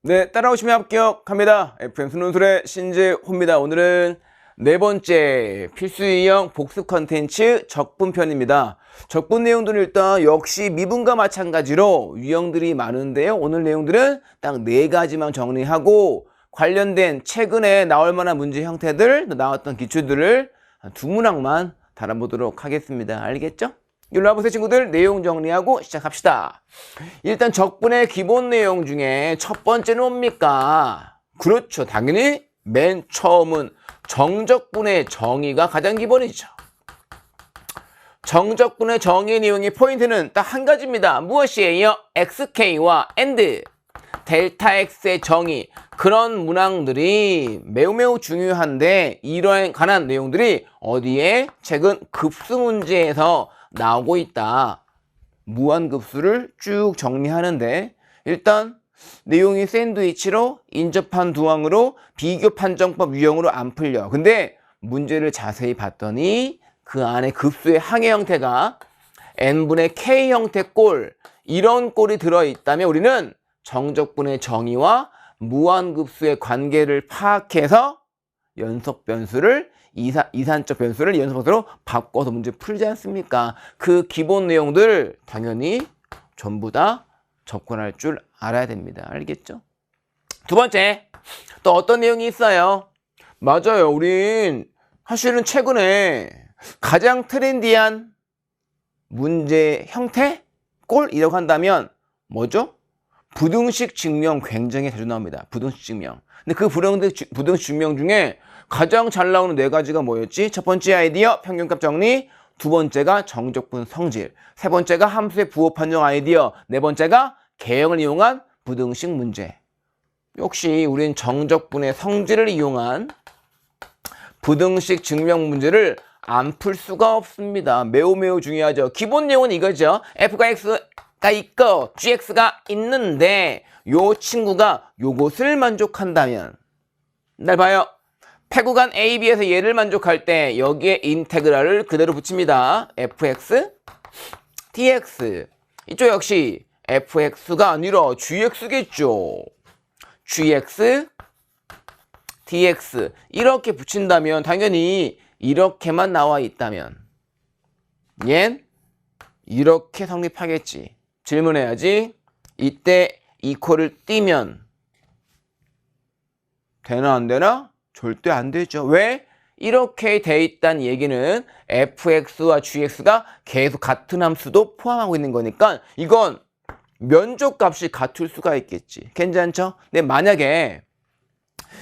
네, 따라오시면 합격합니다. FM 수능술의 신재호입니다. 오늘은 네 번째 필수 유형 복습 컨텐츠 적분편입니다. 적분 내용들은 일단 역시 미분과 마찬가지로 유형들이 많은데요. 오늘 내용들은 딱 네 가지만 정리하고 관련된 최근에 나올 만한 문제 형태들, 나왔던 기출들을 두 문항만 달아보도록 하겠습니다. 알겠죠? 일로 와보세요 친구들. 내용 정리하고 시작합시다. 일단 적분의 기본 내용 중에 첫 번째는 뭡니까? 그렇죠. 당연히 맨 처음은 정적분의 정의가 가장 기본이죠. 정적분의 정의 내용의 포인트는 딱 한 가지입니다. 무엇이에요? xk와 and 델타 x의 정의. 그런 문항들이 매우 중요한데 이러한 관한 내용들이 어디에? 최근 급수 문제에서 나오고 있다. 무한급수를 쭉 정리하는데 일단 내용이 샌드위치로 인접한 두항으로 비교 판정법 유형으로 안 풀려. 근데 문제를 자세히 봤더니 그 안에 급수의 항의 형태가 n분의 k 형태 꼴, 이런 꼴이 들어있다면 우리는 정적분의 정의와 무한급수의 관계를 파악해서 연속 변수를 이산적 변수를 연속 변수로 바꿔서 문제 풀지 않습니까? 그 기본 내용들 당연히 전부 다 접근할 줄 알아야 됩니다. 알겠죠? 두 번째, 또 어떤 내용이 있어요? 맞아요. 우린 사실은 최근에 가장 트렌디한 문제 형태? 꼴이라고 한다면 뭐죠? 부등식 증명 굉장히 자주 나옵니다. 부등식 증명. 근데 그 부등식 증명 중에 가장 잘 나오는 네 가지가 뭐였지? 첫 번째 아이디어 평균값 정리, 두 번째가 정적분 성질, 세 번째가 함수의 부호 판정 아이디어, 네 번째가 개형을 이용한 부등식 문제. 역시 우린 정적분의 성질을 이용한 부등식 증명 문제를 안 풀 수가 없습니다. 매우 중요하죠. 기본 내용은 이거죠. f가 x가 있고 gx가 있는데 요 친구가 요것을 만족한다면, 날 봐요. 패구간 A, B에서 얘를 만족할 때 여기에 인테그랄을 그대로 붙입니다. fx, dx. 이쪽 역시 fx가 아니라 gx겠죠. gx, dx. 이렇게 붙인다면 당연히 이렇게만 나와 있다면 얜 이렇게 성립하겠지. 질문해야지. 이때 이퀄을 띄면 되나 안 되나? 절대 안 되죠. 왜? 이렇게 돼 있다는 얘기는 fx와 gx가 계속 같은 함수도 포함하고 있는 거니까 이건 면적값이 같을 수가 있겠지. 괜찮죠? 근데 만약에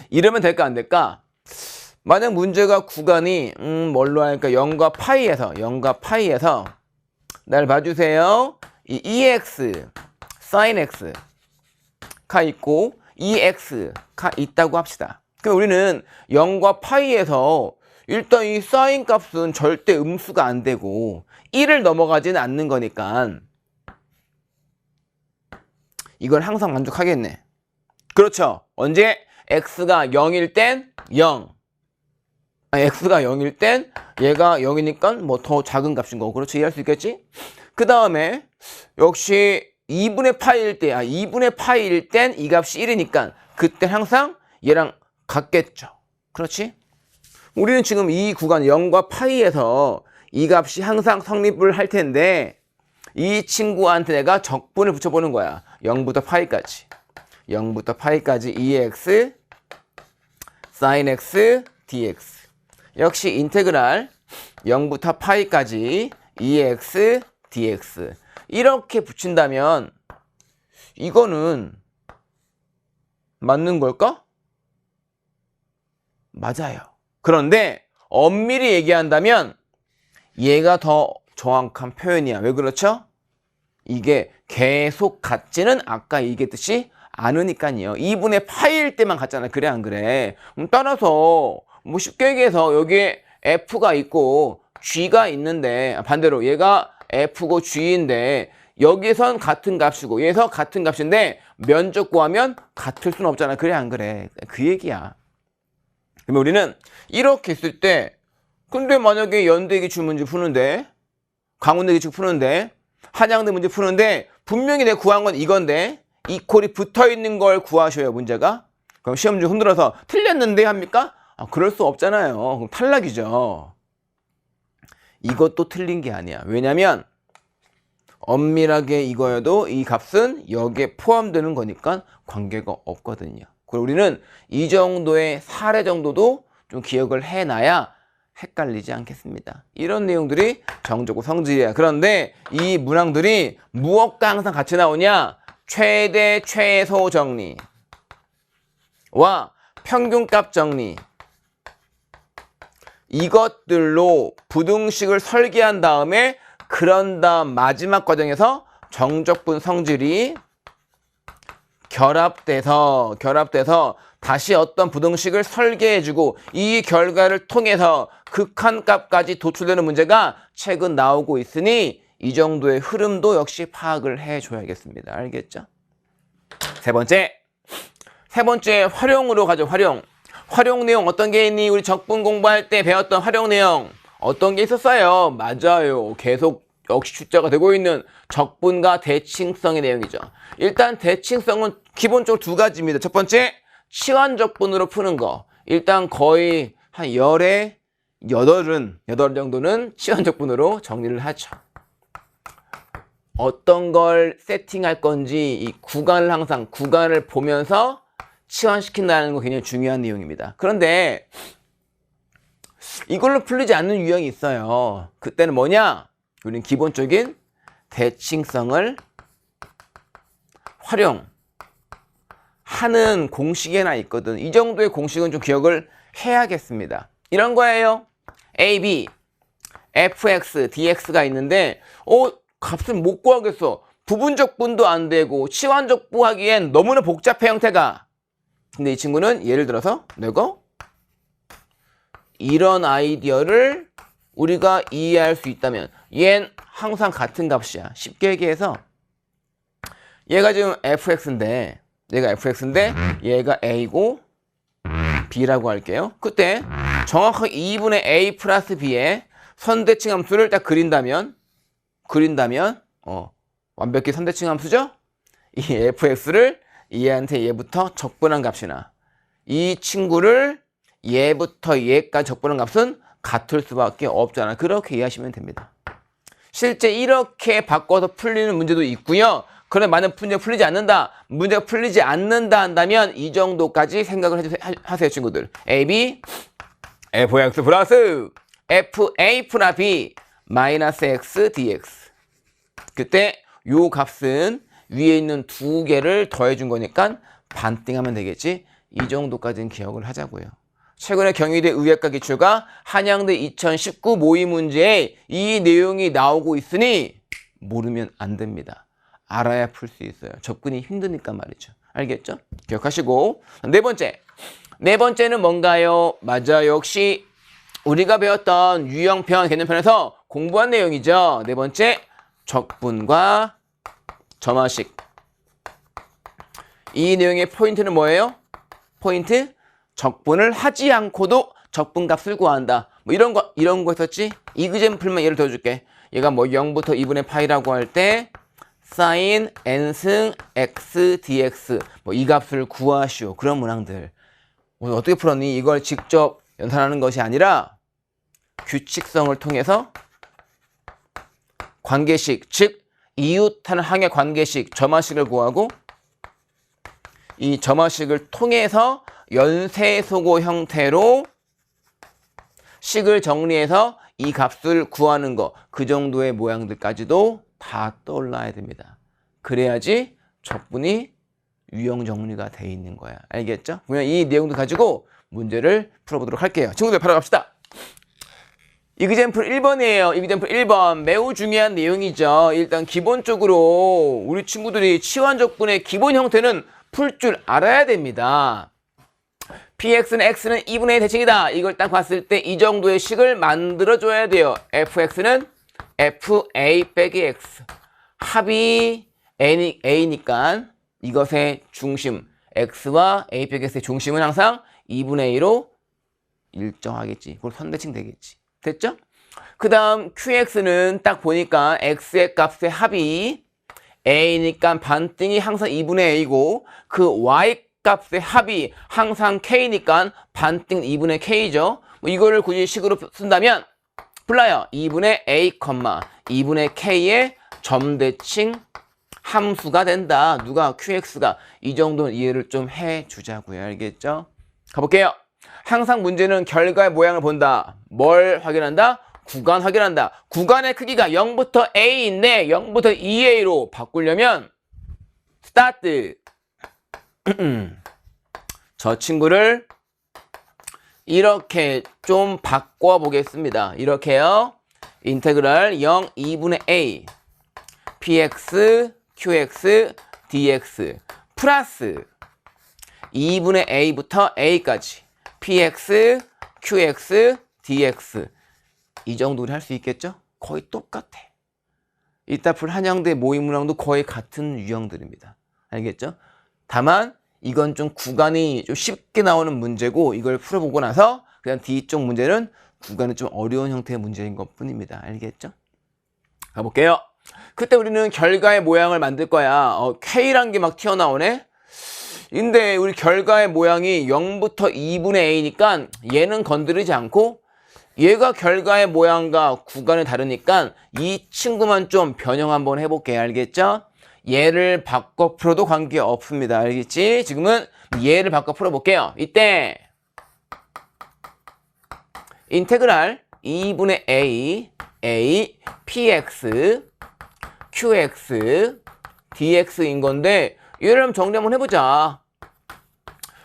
이러면 될까 안 될까? 만약 문제가 구간이 뭘로 할까? 0과 파이에서 날 봐주세요. 이 EX, sin X가 있고 EX가 있다고 합시다. 그럼 우리는 0과 파이에서 일단 이 사인 값은 절대 음수가 안 되고 1을 넘어가지는 않는 거니까 이건 항상 만족하겠네. 그렇죠. 언제? x가 0일 땐 0. x가 0일 땐 얘가 0이니까 뭐 더 작은 값인 거고. 그렇죠. 이해할 수 있겠지? 그 다음에 역시 2분의 파이일 땐 이 값이 1이니까 그때 항상 얘랑 같겠죠. 그렇지? 우리는 지금 이 구간 0과 파이에서 이 값이 항상 성립을 할 텐데 이 친구한테 내가 적분을 붙여보는 거야. 0부터 파이까지. 0부터 파이까지 2x sin x dx. 역시 인테그랄 0부터 파이까지 2x dx. 이렇게 붙인다면 이거는 맞는 걸까? 맞아요. 그런데 엄밀히 얘기한다면 얘가 더 정확한 표현이야. 왜 그렇죠? 이게 계속 같지는 아까 얘기했듯이 않으니까요. 2분의 파이일 때만 같잖아. 그래 안 그래? 따라서 뭐 쉽게 얘기해서 여기에 f가 있고 g가 있는데 반대로 얘가 f고 g인데 여기선 같은 값이고 얘에서 같은 값인데 면적 구하면 같을 수는 없잖아. 그래 안 그래? 그 얘기야. 그러면 우리는 이렇게 했을 때 근데 만약에 연대 기출 문제 푸는데 강원대 기출 푸는데 한양대 문제 푸는데 분명히 내가 구한 건 이건데 이퀄이 붙어 있는 걸 구하셔요, 문제가. 그럼 시험 중 흔들어서 틀렸는데 합니까? 그럴 수 없잖아요. 그럼 탈락이죠. 이것도 틀린 게 아니야. 왜냐면 엄밀하게 이거여도 이 값은 여기에 포함되는 거니까 관계가 없거든요. 그리고 우리는 이 정도의 사례 정도도 좀 기억을 해놔야 헷갈리지 않겠습니다. 이런 내용들이 정적고 성질이야. 그런데 이 문항들이 무엇과 항상 같이 나오냐? 최대 최소 정리와 평균값 정리, 이것들로 부등식을 설계한 다음에 그런 다음 마지막 과정에서 정적분 성질이 결합돼서 다시 어떤 부등식을 설계해주고 이 결과를 통해서 극한값까지 도출되는 문제가 최근 나오고 있으니 이 정도의 흐름도 역시 파악을 해줘야겠습니다. 알겠죠? 세 번째 활용으로 가죠. 활용 내용 어떤 게 있니? 우리 적분 공부할 때 배웠던 활용 내용 어떤 게 있었어요? 맞아요. 계속 역시 출제가 되고 있는 적분과 대칭성의 내용이죠. 일단 대칭성은 기본적으로 두 가지입니다. 첫 번째, 치환적분으로 푸는 거. 일단 거의 한 10에 8 정도는 치환적분으로 정리를 하죠. 어떤 걸 세팅할 건지 이 구간을 보면서 치환시킨다는 거 굉장히 중요한 내용입니다. 그런데 이걸로 풀리지 않는 유형이 있어요. 그때는 뭐냐? 우리는 기본적인 대칭성을 활용하는 공식에나 있거든. 이 정도의 공식은 좀 기억을 해야겠습니다. 이런 거예요. A, B, fx, dx가 있는데 값을 못 구하겠어. 부분적분도 안 되고 치환적분 하기엔 너무나 복잡해 형태가. 근데 이 친구는 예를 들어서 내가 이런 아이디어를 우리가 이해할 수 있다면 얘는 항상 같은 값이야. 쉽게 얘기해서 얘가 지금 fx인데 얘가 a고 b라고 할게요. 그때 정확하게 2분의 a 플러스 b의 선대칭 함수를 딱 그린다면 완벽히 선대칭 함수죠? 이 fx를 얘부터 적분한 값이나 이 친구를 얘부터 얘까지 적분한 값은 같을 수밖에 없잖아. 그렇게 이해하시면 됩니다. 실제 이렇게 바꿔서 풀리는 문제도 있고요. 그런데 만약 문제가 풀리지 않는다 한다면 이 정도까지 생각을 하세요, 친구들. AB fx 플러스 fa 플러스 b 마이너스 x dx. 그때 요 값은 위에 있는 두 개를 더해준 거니까 반띵하면 되겠지. 이 정도까지는 기억을 하자고요. 최근에 경희대 의학과 기출과 한양대 2019 모의 문제에 이 내용이 나오고 있으니 모르면 안 됩니다. 알아야 풀 수 있어요. 접근이 힘드니까 말이죠. 알겠죠? 기억하시고. 네 번째는 뭔가요? 맞아요. 역시 우리가 배웠던 유형편, 개념편에서 공부한 내용이죠. 네 번째, 적분과 점화식. 이 내용의 포인트는 뭐예요? 포인트? 적분을 하지 않고도 적분값을 구한다. 뭐 이런 거 있었지? 이그젠플만 예를 들어줄게. 얘가 뭐 0부터 2분의 파이라고 할 때 sin n승 x dx 뭐 이 값을 구하시오. 그런 문항들. 어떻게 풀었니? 이걸 직접 연산하는 것이 아니라 규칙성을 통해서 관계식, 즉 이웃하는 항의 관계식, 점화식을 구하고 이 점화식을 통해서 연쇄소고 형태로 식을 정리해서 이 값을 구하는 거, 그 정도의 모양들까지도 다 떠올라야 됩니다. 그래야지 적분이 유형 정리가 돼 있는 거야. 알겠죠? 그러면 이 내용도 가지고 문제를 풀어보도록 할게요. 친구들 바로 갑시다. 이그젠플 1번이에요. 이그젠플 1번. 매우 중요한 내용이죠. 일단 기본적으로 우리 친구들이 치환적분의 기본 형태는 풀 줄 알아야 됩니다. px는 x는 2분의 1 대칭이다. 이걸 딱 봤을 때 이 정도의 식을 만들어줘야 돼요. fx는 fa 빼기 x. 합이 a니까 이것의 중심, x와 a 빼기 x의 중심은 항상 2분의 1로 일정하겠지. 그걸 선대칭 되겠지. 됐죠? 그 다음 qx는 딱 보니까 x의 값의 합이 A니까 반등이 항상 2분의 A고 그 Y 값의 합이 항상 K니까 반등 2분의 K죠. 뭐 이거를 굳이 식으로 쓴다면 불러요. 2분의 A, 2분의 K의 점대칭 함수가 된다. 누가? QX가. 이 정도는 이해를 좀 해주자고요. 알겠죠? 가볼게요. 항상 문제는 결과의 모양을 본다. 뭘 확인한다? 구간 확인한다. 구간의 크기가 0부터 A인데 0부터 2A로 바꾸려면 스타트. 저 친구를 이렇게 좀 바꿔보겠습니다. 이렇게요. 인테그랄 0, 2분의 A px, qx, dx 플러스 2분의 A부터 A까지 px, qx, dx 이 정도를 할 수 있겠죠? 거의 똑같아. 이따 풀 한양대 모의문항도 거의 같은 유형들입니다. 알겠죠? 다만 이건 좀 구간이 좀 쉽게 나오는 문제고 이걸 풀어보고 나서 그냥 뒤쪽 문제는 구간이 좀 어려운 형태의 문제인 것 뿐입니다. 알겠죠? 가볼게요. 그때 우리는 결과의 모양을 만들 거야. K란 게 막 튀어나오네? 근데 우리 결과의 모양이 0부터 2분의 A니까 얘는 건드리지 않고 얘가 결과의 모양과 구간이 다르니까 이 친구만 좀 변형 한번 해볼게요. 알겠죠? 얘를 바꿔 풀어도 관계없습니다. 알겠지? 지금은 얘를 바꿔 풀어볼게요. 이때 인테그랄 2분의 A px qx dx인 건데 얘를 한번 정리 한번 해보자.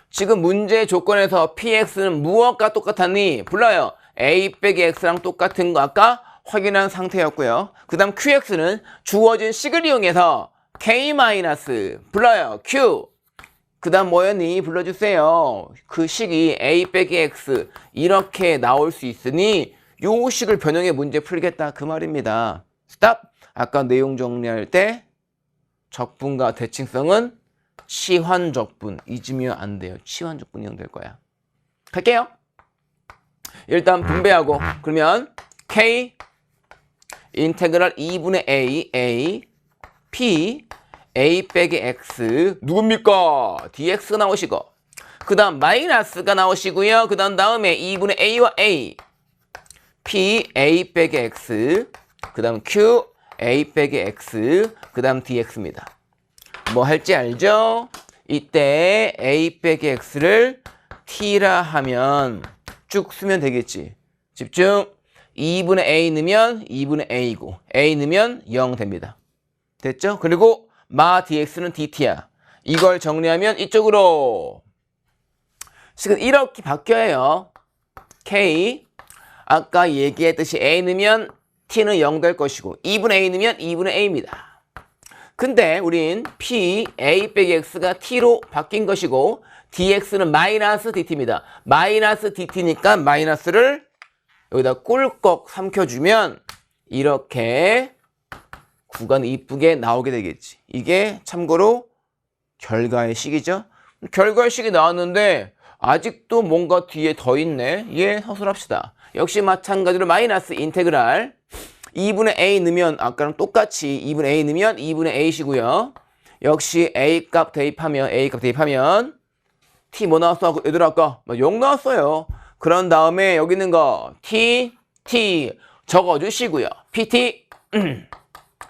지금 문제 조건에서 px는 무엇과 똑같았니? 불러요. a 빼기 x랑 똑같은 거 아까 확인한 상태였고요. 그 다음 qx는 주어진 식을 이용해서 k 마이너스 불러요. q 그 다음 뭐였니? 불러주세요. 그 식이 a 빼기 x 이렇게 나올 수 있으니 요 식을 변형해 문제 풀겠다 그 말입니다. 스탑. 아까 내용 정리할 때 적분과 대칭성은 치환적분 잊으면 안 돼요. 치환적분 이용될 거야. 갈게요. 일단 분배하고 그러면 k 인테그랄 2분의 a p a 빼기 x 누굽니까? dx가 나오시고 그 다음 마이너스가 나오시고요. 그 다음에 2분의 a와 a p a 빼기 x 그 다음 q a 빼기 x 그 다음 dx입니다. 뭐 할지 알죠? 이때 a 빼기 x를 t라 하면 쭉 쓰면 되겠지. 집중. 2분의 a 넣으면 2분의 a고 a 넣으면 0 됩니다. 됐죠? 그리고 마 dx는 dt야. 이걸 정리하면 이쪽으로 지금 이렇게 바뀌어요. k 아까 얘기했듯이 a 넣으면 t는 0 될 것이고 2분의 a 넣으면 2분의 a입니다. 근데 우린 p a 빼기 x가 t로 바뀐 것이고 dx는 마이너스 dt입니다. 마이너스 dt니까 마이너스를 여기다 꿀꺽 삼켜주면 이렇게 구간이 이쁘게 나오게 되겠지. 이게 참고로 결과의 식이죠. 결과의 식이 나왔는데 아직도 뭔가 뒤에 더 있네. 얘 서술합시다. 역시 마찬가지로 마이너스 인테그랄 2분의 a 넣으면 아까랑 똑같이 2분의 a 넣으면 2분의 a시고요. 역시 a 값 대입하면 t 뭐 나왔어? 얘들아 아까 0 나왔어요. 그런 다음에 여기 있는 거 t 적어주시고요. pt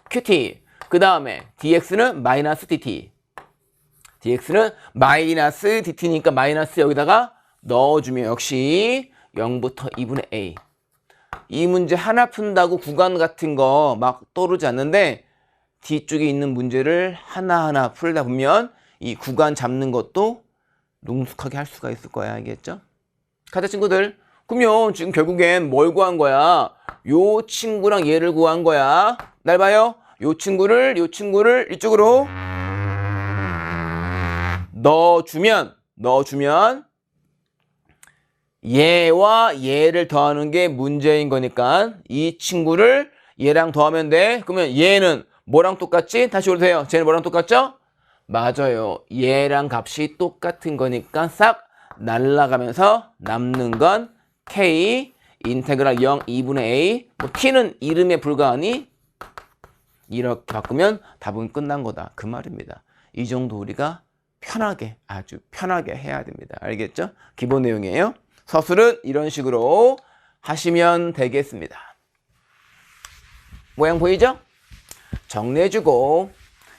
qt 그 다음에 dx는 마이너스 dt dx는 마이너스 dt니까 마이너스 여기다가 넣어주면 역시 0부터 2분의 a 이 문제 하나 푼다고 구간 같은 거 막 떠오르지 않는데 뒤쪽에 있는 문제를 하나하나 풀다 보면 이 구간 잡는 것도 능숙하게 할 수가 있을 거야. 알겠죠? 가자 친구들. 그러면 지금 결국엔 뭘 구한 거야? 요 친구랑 얘를 구한 거야. 날 봐요. 요 친구를 이쪽으로 넣어주면 얘와 얘를 더하는 게 문제인 거니까 이 친구를 얘랑 더하면 돼. 그러면 얘는 뭐랑 똑같지? 다시 올리세요. 쟤는 뭐랑 똑같죠? 맞아요. 얘랑 값이 똑같은 거니까 싹 날아가면서 남는 건 k 인테그랄 0 2분의 a 뭐 t는 이름에 불과하니 이렇게 바꾸면 답은 끝난 거다. 그 말입니다. 이 정도 우리가 편하게, 아주 편하게 해야 됩니다. 알겠죠? 기본 내용이에요. 서술은 이런 식으로 하시면 되겠습니다. 모양 보이죠? 정리해주고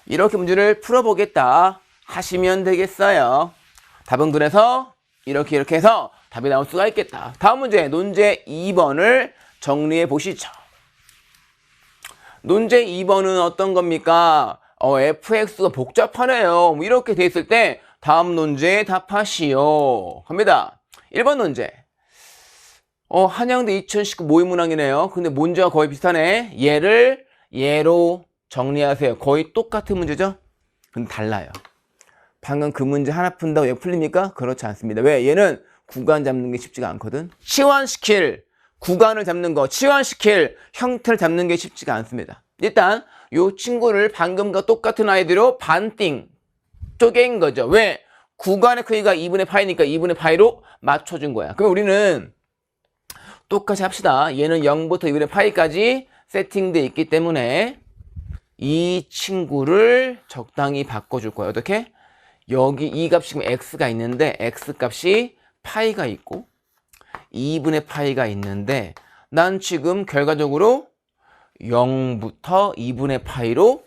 이렇게 문제를 풀어보겠다 하시면 되겠어요. 답은 그래서 이렇게 해서 답이 나올 수가 있겠다. 다음 문제, 논제 2번을 정리해 보시죠. 논제 2번은 어떤 겁니까? fx가 복잡하네요. 이렇게 돼 있을 때 다음 논제에 답하시오. 갑니다. 1번 논제. 한양대 2019 모의문항이네요. 근데 문제가 거의 비슷하네. 얘를 얘로 정리하세요. 거의 똑같은 문제죠? 근데 달라요. 방금 그 문제 하나 푼다고 얘 풀립니까? 그렇지 않습니다. 왜? 얘는 구간 잡는 게 쉽지가 않거든. 치환시킬 구간을 잡는 거, 치환시킬 형태를 잡는 게 쉽지가 않습니다. 일단 이 친구를 방금과 똑같은 아이디로 반띵 쪼갠 거죠. 왜? 구간의 크기가 2분의 파이니까 2분의 파이로 맞춰준 거야. 그럼 우리는 똑같이 합시다. 얘는 0부터 2분의 파이까지 세팅되어 있기 때문에 이 친구를 적당히 바꿔줄 거예요. 어떻게? 여기 이 값이 지금 x가 있는데 x 값이 파이가 있고 2분의 파이가 있는데 난 지금 결과적으로 0부터 2분의 파이로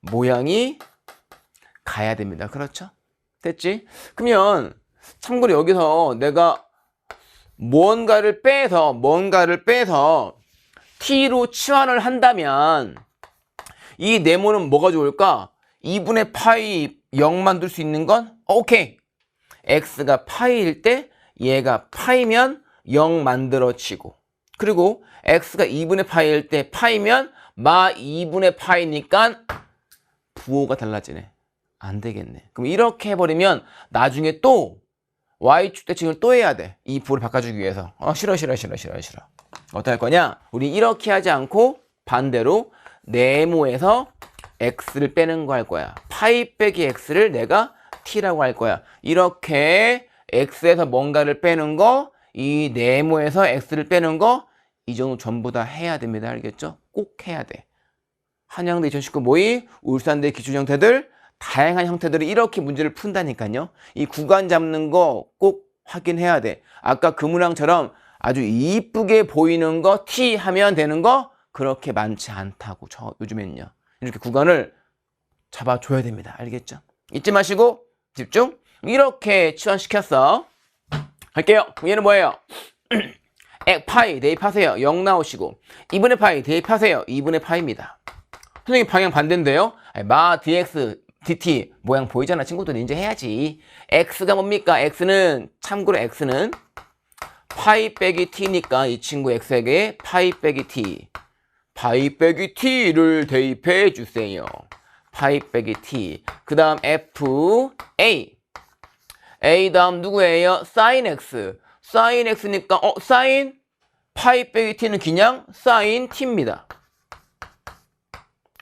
모양이 가야 됩니다. 그렇죠? 됐지? 그러면 참고로 여기서 내가 뭔가를 빼서 t로 치환을 한다면 이 네모는 뭐가 좋을까? 2분의 파이 0 만들 수 있는 건 오케이. x가 파이일 때 얘가 파이면 0 만들어지고, 그리고 x가 2분의 파이일 때 파이면 마 2분의 파이니까 부호가 달라지네. 안 되겠네. 그럼 이렇게 해버리면 나중에 또 y축 대칭을 또 해야 돼. 이 부호를 바꿔주기 위해서. 싫어. 어떻게 할 거냐? 우리 이렇게 하지 않고 반대로 네모에서 x를 빼는 거 할 거야. 파이 빼기 x를 내가 t라고 할 거야. 이렇게 x에서 뭔가를 빼는 거, 이 네모에서 x를 빼는 거, 이 정도 전부 다 해야 됩니다. 알겠죠? 꼭 해야 돼. 한양대 2019 모의, 울산대 기출 형태들, 다양한 형태들을 이렇게 문제를 푼다니까요. 이 구간 잡는 거 꼭 확인해야 돼. 아까 그 문항처럼 아주 이쁘게 보이는 거 T 하면 되는 거 그렇게 많지 않다고. 요즘엔요. 이렇게 구간을 잡아줘야 됩니다. 알겠죠? 잊지 마시고 집중. 이렇게 치환시켰어. 할게요. 얘는 뭐예요? 파이 대입하세요. 0 나오시고 2분의 파이 대입하세요. 2분의 파이입니다. 선생님 방향 반대인데요? 마 dx dt 모양 보이잖아. 친구들 이제 해야지. x가 뭡니까? x는 참고로 x는 파이 빼기 t니까 이 친구 x에게 파이 빼기 t, 파이 빼기 t를 대입해 주세요. 파이 빼기 t. 그 다음 f a 다음 누구예요? sin x. sin x니까 sin 파이 빼기 t는 그냥 sin t입니다.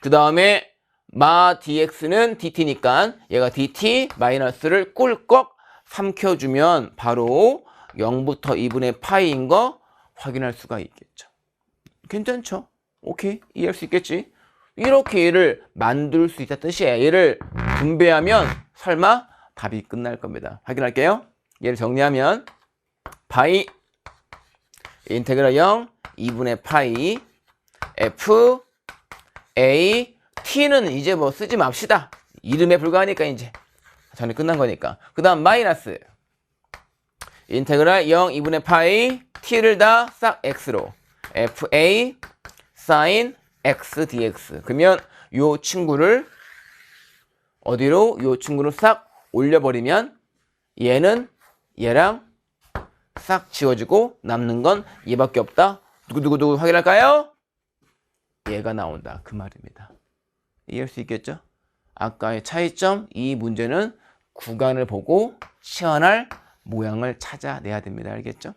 그 다음에 마 dx는 dt니까 얘가 dt 마이너스를 꿀꺽 삼켜주면 바로 0부터 2분의 파이인 거 확인할 수가 있겠죠. 괜찮죠? 오케이, 이해할 수 있겠지? 이렇게 얘를 만들 수 있다는 뜻이에요. 얘를 분배하면 설마 답이 끝날 겁니다. 확인할게요. 얘를 정리하면 파이 인테그랄 0 2분의 파이 f a t는 이제 뭐 쓰지 맙시다. 이름에 불과하니까 이제 전에 끝난 거니까. 그 다음 마이너스 인테그랄 0 2분의 파이 t를 다 싹 x로 fa sin x dx. 그러면 요 친구를 어디로? 요 친구를 싹 올려버리면 얘는 얘랑 싹 지워지고 남는 건 얘밖에 없다. 누구 확인할까요? 얘가 나온다. 그 말입니다. 이해할 수 있겠죠? 아까의 차이점, 이 문제는 구간을 보고 치환할 모양을 찾아내야 됩니다. 알겠죠?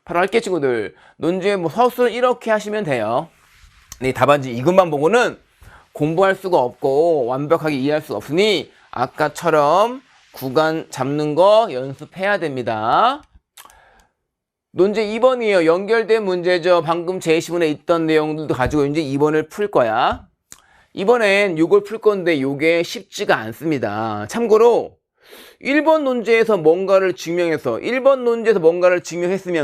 바로 할게 친구들. 논지의 서술 이렇게 하시면 돼요. 네, 답안지 이것만 보고는 공부할 수가 없고 완벽하게 이해할 수가 없으니 아까처럼 구간 잡는 거 연습해야 됩니다. 논제 2번이에요. 연결된 문제죠. 방금 제 시문에 있던 내용들도 가지고 이제 2번을 풀 거야. 이번엔 요걸 풀 건데 요게 쉽지가 않습니다. 참고로 1번 논제에서 뭔가를 증명했으면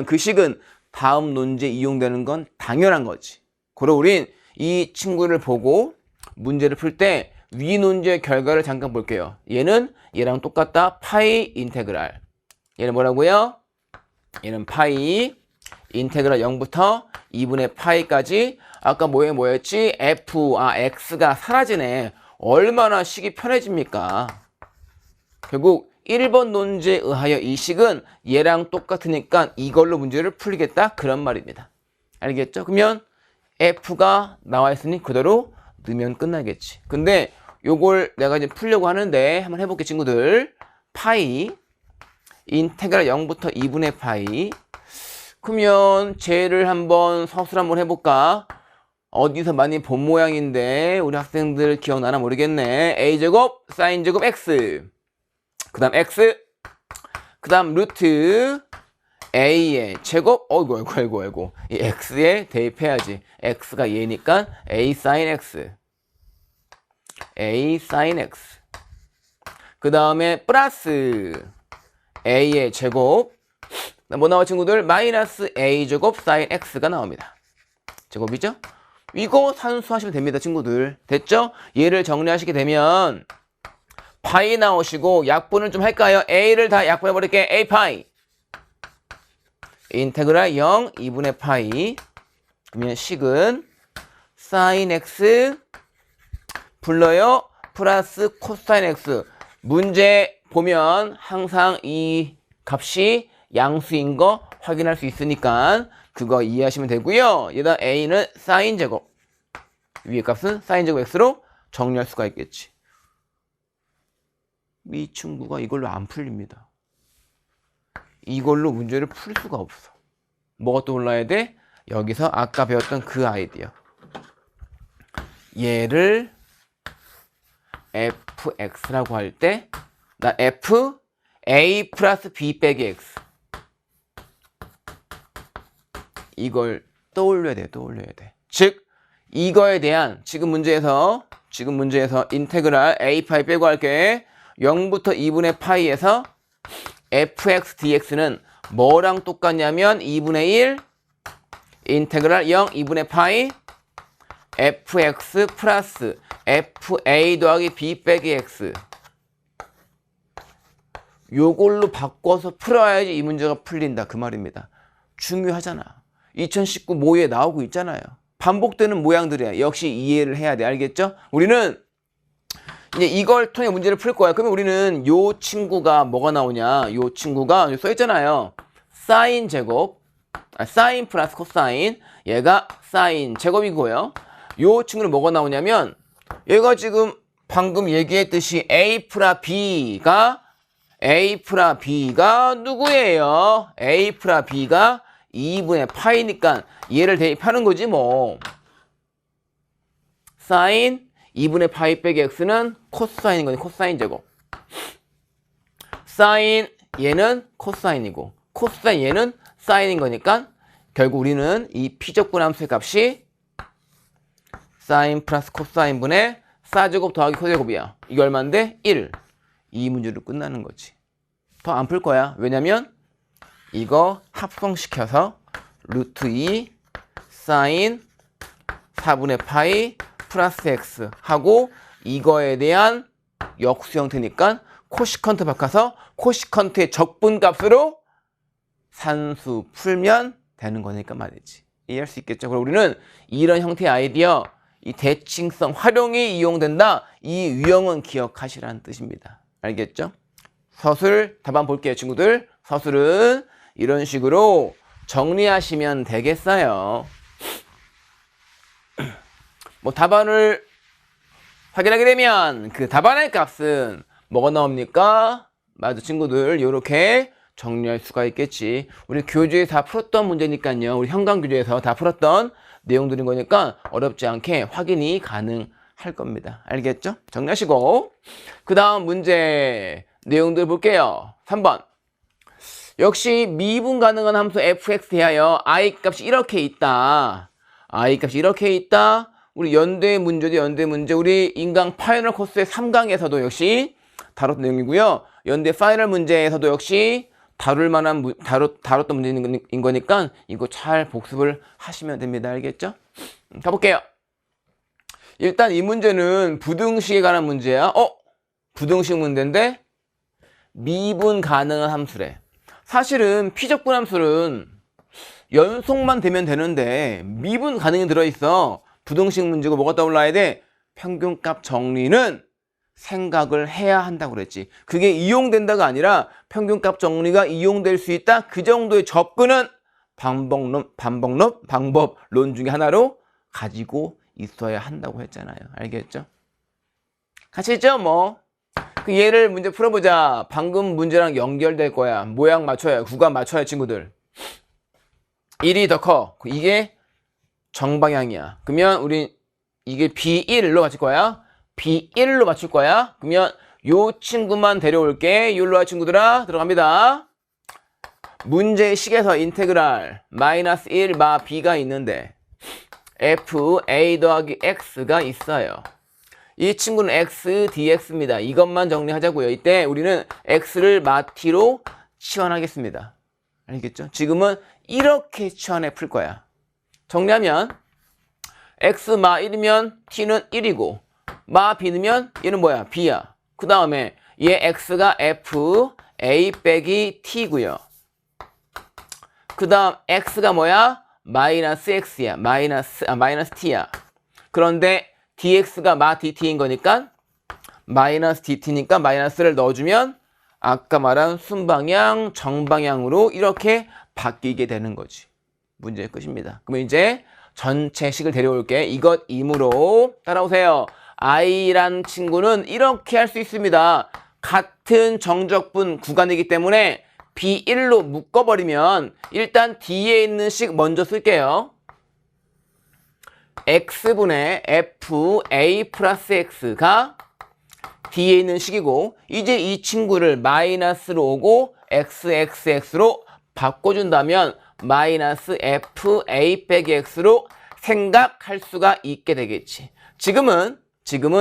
그 식은 다음 논제에 이용되는 건 당연한 거지. 그리고 우린 이 친구를 보고 문제를 풀 때 위 논제의 결과를 잠깐 볼게요. 얘는 얘랑 똑같다. 파이 인테그랄. 얘는 뭐라고요? 얘는 파이 인테그랄 0부터 2분의 파이까지. 아까 뭐였지? x가 사라지네. 얼마나 식이 편해집니까? 결국 1번 논제에 의하여 이 식은 얘랑 똑같으니까 이걸로 문제를 풀리겠다. 그런 말입니다. 알겠죠? 그러면 f가 나와 있으니 그대로 넣으면 끝나겠지. 근데 요걸 내가 이제 풀려고 하는데 한번 해볼게 친구들. 파이 인테그랄 0부터 2분의 파이. 그러면 쟤를 한번 서술 한번 해볼까? 어디서 많이 본 모양인데 우리 학생들 기억나나 모르겠네. a제곱 사인제곱 x, 그 다음 x, 그 다음 루트 a의 제곱. 어이구 이 x에 대입해야지. x가 얘니까 a sin x, a sin x. 그 다음에 플러스 a의 제곱. 뭐 나와 친구들? 마이너스 a 제곱 sin x가 나옵니다. 제곱이죠? 이거 산수하시면 됩니다 친구들. 됐죠? 얘를 정리하시게 되면 파이 나오시고 약분을 좀 할까요? a를 다 약분해 버릴게. a 파이 인테그랄 0 2분의 파이. 그러면 식은 sin x 불러요 플러스 코사인 x. 문제 보면 항상 이 값이 양수인 거 확인할 수 있으니까 그거 이해하시면 되고요. 얘다 a는 사인 제곱, 위의 값은 사인 제곱 x로 정리할 수가 있겠지. 이 친구가 이걸로 안 풀립니다. 이걸로 문제를 풀 수가 없어. 뭐가 또 올라야 돼? 여기서 아까 배웠던 그 아이디어. 얘를 fx라고 할 때 나 f a 플러스 b 빼기 x. 이걸 떠올려야 돼. 즉 이거에 대한 지금 문제에서 인테그랄 a 파이 빼고 할게. 0부터 2분의 파이에서 fx dx는 뭐랑 똑같냐면 2분의 1 인테그랄 0 2분의 파이 fx 플러스 fa 더하기 b 빼기 x. 요걸로 바꿔서 풀어야지 이 문제가 풀린다 그 말입니다. 중요하잖아. 2019 모의에 나오고 있잖아요. 반복되는 모양들이야. 역시 이해를 해야 돼. 알겠죠? 우리는 이제 이걸 통해 문제를 풀 거야. 그러면 우리는 요 친구가 뭐가 나오냐? 요 친구가 써있잖아요. 사인 제곱, 사인 플러스 코사인. 얘가 사인 제곱이고요. 요 친구는 뭐가 나오냐면 얘가 지금 방금 얘기했듯이 a 플러 b가 누구예요? a 플러 b가 2분의 파이니까 얘를 대입하는 거지 뭐. 사인 2분의 파이 빼기 x는 코사인인 거니 코사인 제곱. 사인 얘는 코사인이고 코사인 얘는 사인인 거니까 결국 우리는 이 피적분함수의 값이 사인 플러스 코사인분의 사제곱 더하기 코제곱이야. 이게 얼마인데? 1. 이 문제로 끝나는 거지. 더 안 풀 거야. 왜냐면 이거 합성시켜서 루트 2 사인 4분의 파이 플러스 x 하고 이거에 대한 역수 형태니까 코시컨트 바꿔서 코시컨트의 적분값으로 산수 풀면 되는 거니까 말이지. 이해할 수 있겠죠? 그럼 우리는 이런 형태의 아이디어, 이 대칭성 활용이 이용된다. 이 유형은 기억하시라는 뜻입니다. 알겠죠? 서술 답안 볼게요, 친구들. 서술은 이런 식으로 정리하시면 되겠어요. 뭐 답안을 확인하게 되면 그 답안의 값은 뭐가 나옵니까? 맞아, 친구들. 이렇게 정리할 수가 있겠지. 우리 교재에 다 풀었던 문제니까요. 우리 현강 교재에서 다 풀었던 내용들인 거니까 어렵지 않게 확인이 가능할 겁니다. 알겠죠? 정리하시고 그 다음 문제 내용들 볼게요. 3번. 역시 미분 가능한 함수 fx 대하여 i 값이 이렇게 있다. i 값이 이렇게 있다. 우리 연대 문제도 연대 문제. 우리 인강 파이널 코스의 3강에서도 역시 다뤘던 내용이고요. 연대 파이널 문제에서도 역시 다뤘던 문제인 거니까 이거 잘 복습을 하시면 됩니다. 알겠죠? 가볼게요. 일단 이 문제는 부등식에 관한 문제야. 부등식 문제인데 미분 가능한 함수래. 사실은 피적분 함수는 연속만 되면 되는데 미분 가능이 들어있어. 부등식 문제고 뭐가 떠올라야 돼? 평균값 정리는 생각을 해야 한다고 그랬지. 그게 이용된다가 아니라 평균값 정리가 이용될 수 있다. 그 정도의 접근은 방법론 중에 하나로 가지고 있어야 한다고 했잖아요. 알겠죠? 같이 있죠? 뭐. 그 예를 문제 풀어보자. 방금 문제랑 연결될 거야. 모양 맞춰야, 구간 맞춰야 친구들. 1이 더 커. 이게 정방향이야. 그러면 우리 이게 B1로 맞출 거야. B1로 맞출 거야. 그러면 요 친구만 데려올게. 요로 와 친구들아. 들어갑니다. 문제식에서 인테그랄 마이너스 1 마 B가 있는데 f a 더하기 x가 있어요. 이 친구는 x dx입니다. 이것만 정리하자고요. 이때 우리는 x를 마 t로 치환하겠습니다. 알겠죠? 지금은 이렇게 치환해 풀 거야. 정리하면 x 마 1이면 t는 1이고 마 b는 얘는 뭐야? b야. 그 다음에 얘 x가 f a 빼기 t고요. 그 다음 x가 뭐야? 마이너스 x야. 마이너스 t야. 그런데 dx가 마 dt인 거니까 마이너스 dt니까 마이너스를 넣어주면 아까 말한 순방향, 정방향으로 이렇게 바뀌게 되는 거지. 문제의 끝입니다. 그러면 이제 전체 식을 데려올게. 이것 임으로 따라오세요. i란 친구는 이렇게 할 수 있습니다. 같은 정적분 구간이기 때문에 B1로 묶어버리면 일단 D에 있는 식 먼저 쓸게요. X분의 FA 플러스 X가 D에 있는 식이고 이제 이 친구를 마이너스로 오고 XXX로 바꿔준다면 마이너스 FA 빼기 X로 생각할 수가 있게 되겠지. 지금은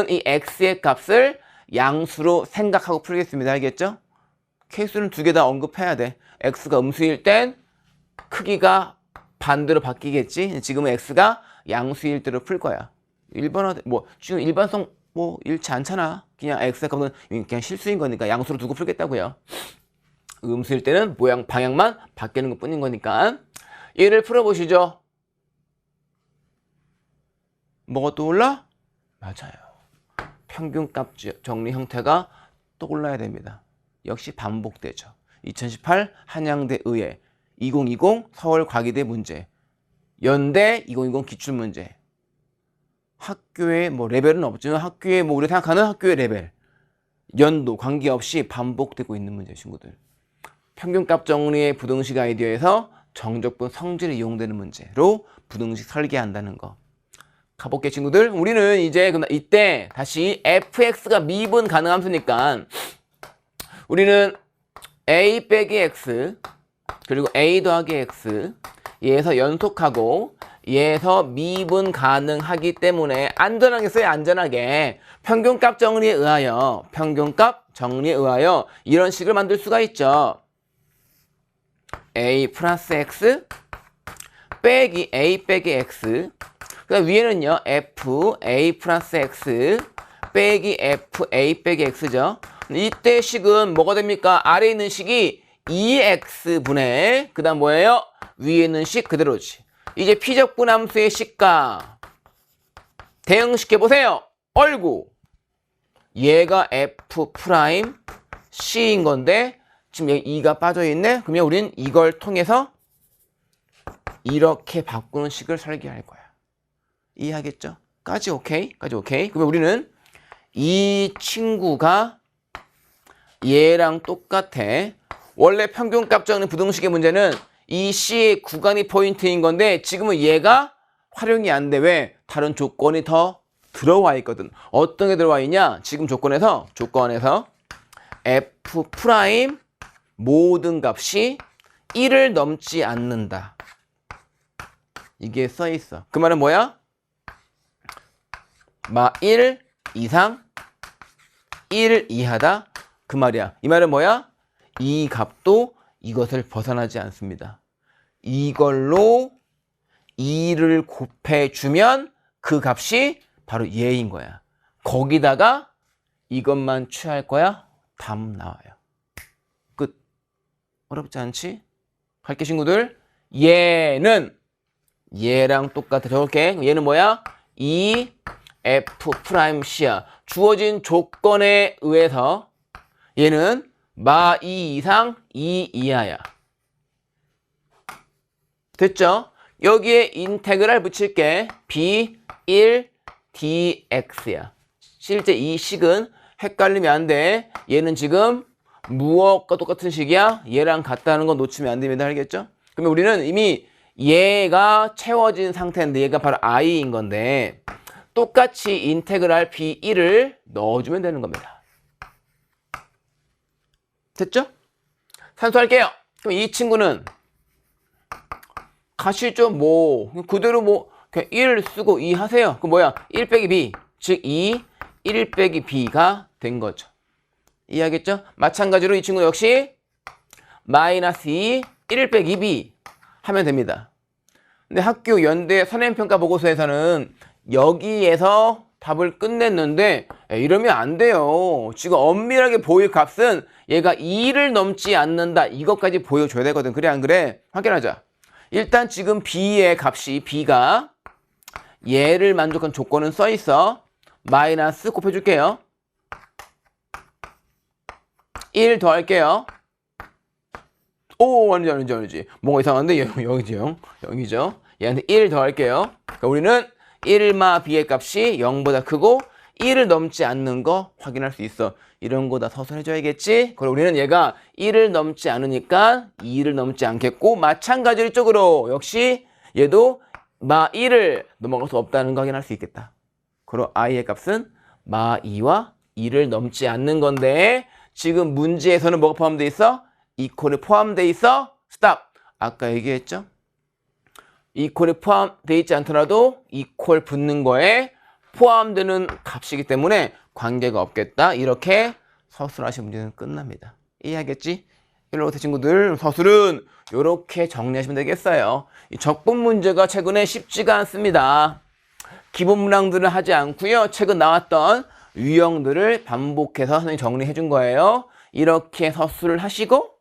이 X의 값을 양수로 생각하고 풀겠습니다. 알겠죠? 케이스는 두 개 다 언급해야 돼. X가 음수일 땐 크기가 반대로 바뀌겠지. 지금은 X가 양수일 때로 풀 거야. 지금 일반성 잃지 않잖아. 그냥 X의 값은 그냥 실수인 거니까 양수로 두고 풀겠다고요. 음수일 때는 모양, 방향만 바뀌는 것 뿐인 거니까. 얘를 풀어보시죠. 뭐가 떠올라? 맞아요. 평균값 정리 형태가 떠올라야 됩니다. 역시 반복되죠. 2018 한양대 의예 2020 서울과기대 문제 연대 2020 기출문제 학교에 레벨은 없지만 학교에 우리가 생각하는 학교의 레벨 연도 관계없이 반복되고 있는 문제 친구들. 평균값 정리의 부등식 아이디어에서 정적분 성질이 이용되는 문제로 부등식 설계한다는 거. 가볼게 친구들. 우리는 이제 이때 다시 fx가 미분 가능한 함수니까 우리는 a 빼기 x 그리고 a 더하기 x 얘에서 연속하고 얘에서 미분 가능하기 때문에 안전하게 써요. 안전하게 평균값 정리에 의하여 이런 식을 만들 수가 있죠. a 플러스 x 빼기 a 빼기 x 그 다음 위에는요 f a 플러스 x 빼기 f a 빼기 x죠. 이때 식은 뭐가 됩니까? 아래에 있는 식이 2x분의 그 다음 뭐예요? 위에 있는 식 그대로지. 이제 피적분 함수의 식과 대응시켜보세요. 얼구 얘가 f 프라임 c인 건데 지금 여기 2가 빠져있네. 그러면 우리는 이걸 통해서 이렇게 바꾸는 식을 설계할 거야. 이해하겠죠? 까지 오케이? 그러면 우리는 이 친구가 얘랑 똑같아. 원래 평균값 정리 부등식의 문제는 이 C의 구간이 포인트인 건데 지금은 얘가 활용이 안 돼. 왜? 다른 조건이 더 들어와 있거든. 어떤 게 들어와 있냐? 지금 조건에서 F 프라임 모든 값이 1을 넘지 않는다. 이게 써 있어. 그 말은 뭐야? 마 1 이상 1 이하다 그 말이야. 이 말은 뭐야? 이 값도 이것을 벗어나지 않습니다. 이걸로 2를 곱해주면 그 값이 바로 얘인 거야. 거기다가 이것만 취할 거야. 답 나와요. 끝. 어렵지 않지? 갈게 친구들. 얘는 얘랑 똑같아. 적을게. 얘는 뭐야? 이 F'C야. 주어진 조건에 의해서 얘는 마 2 이상 2 이하야. 됐죠? 여기에 인테그랄 붙일게. B1 dx야. 실제 이 식은 헷갈리면 안 돼. 얘는 지금 무엇과 똑같은 식이야? 얘랑 같다는 거 놓치면 안 됩니다. 알겠죠? 그러면 우리는 이미 얘가 채워진 상태인데 얘가 바로 i인 건데 똑같이 인테그랄 B1을 넣어주면 되는 겁니다. 됐죠? 산수할게요. 그럼 이 친구는 가시죠. 뭐 그대로 뭐 그냥 1 쓰고 2 하세요. 그 뭐야? 1 빼기 b 즉 2 1 빼기 b가 된 거죠. 이해하겠죠? 마찬가지로 이 친구 역시 마이너스 2 1 빼기 b 하면 됩니다. 근데 학교 연대 선행평가 보고서에서는 여기에서 답을 끝냈는데 이러면 안 돼요. 지금 엄밀하게 보일 값은 얘가 2를 넘지 않는다. 이것까지 보여줘야 되거든. 그래 안 그래? 확인하자. 일단 지금 b의 값이 b가 얘를 만족한 조건은 써있어. 마이너스 곱해줄게요. 1 더할게요. 오 아니지 뭔가 이상한데 여기지 0이죠. 얘한테 1 더할게요. 그러니까 우리는 1마 b의 값이 0보다 크고 1을 넘지 않는 거 확인할 수 있어. 이런 거 다 서술해줘야겠지. 그럼 우리는 얘가 1을 넘지 않으니까 2를 넘지 않겠고 마찬가지로 이쪽으로 역시 얘도 마 1을 넘어갈 수 없다는 거 확인할 수 있겠다. 그럼 i의 값은 마 2와 2를 넘지 않는 건데 지금 문제에서는 뭐가 포함되어 있어? 이퀄이 포함되어 있어? 스탑! 아까 얘기했죠? 이퀄이 포함되어 있지 않더라도 이퀄 붙는 거에 포함되는 값이기 때문에 관계가 없겠다. 이렇게 서술하신 문제는 끝납니다. 이해하겠지? 일로 친구들 서술은 이렇게 정리하시면 되겠어요. 이 적분 문제가 최근에 쉽지가 않습니다. 기본 문항들은 하지 않고요. 최근 나왔던 유형들을 반복해서 선생님이 정리해 준 거예요. 이렇게 서술을 하시고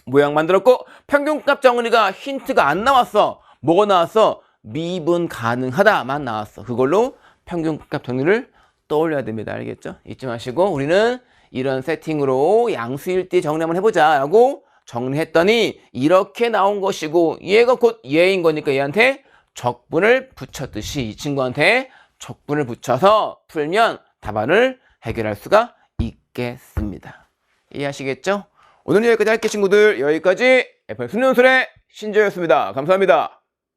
모양 만들었고 평균값 정리가 힌트가 안 나왔어. 뭐가 나왔어? 미분 가능하다만 나왔어. 그걸로 평균값 정리를 떠올려야 됩니다. 알겠죠? 잊지 마시고 우리는 이런 세팅으로 양수일대 정리 한번 해보자 라고 정리했더니 이렇게 나온 것이고 얘가 곧 얘인 거니까 얘한테 적분을 붙였듯이 이 친구한테 적분을 붙여서 풀면 답안을 해결할 수가 있겠습니다. 이해하시겠죠? 오늘은 여기까지 할게요 친구들. 여기까지 FL 수능연술의 신조였습니다. 감사합니다.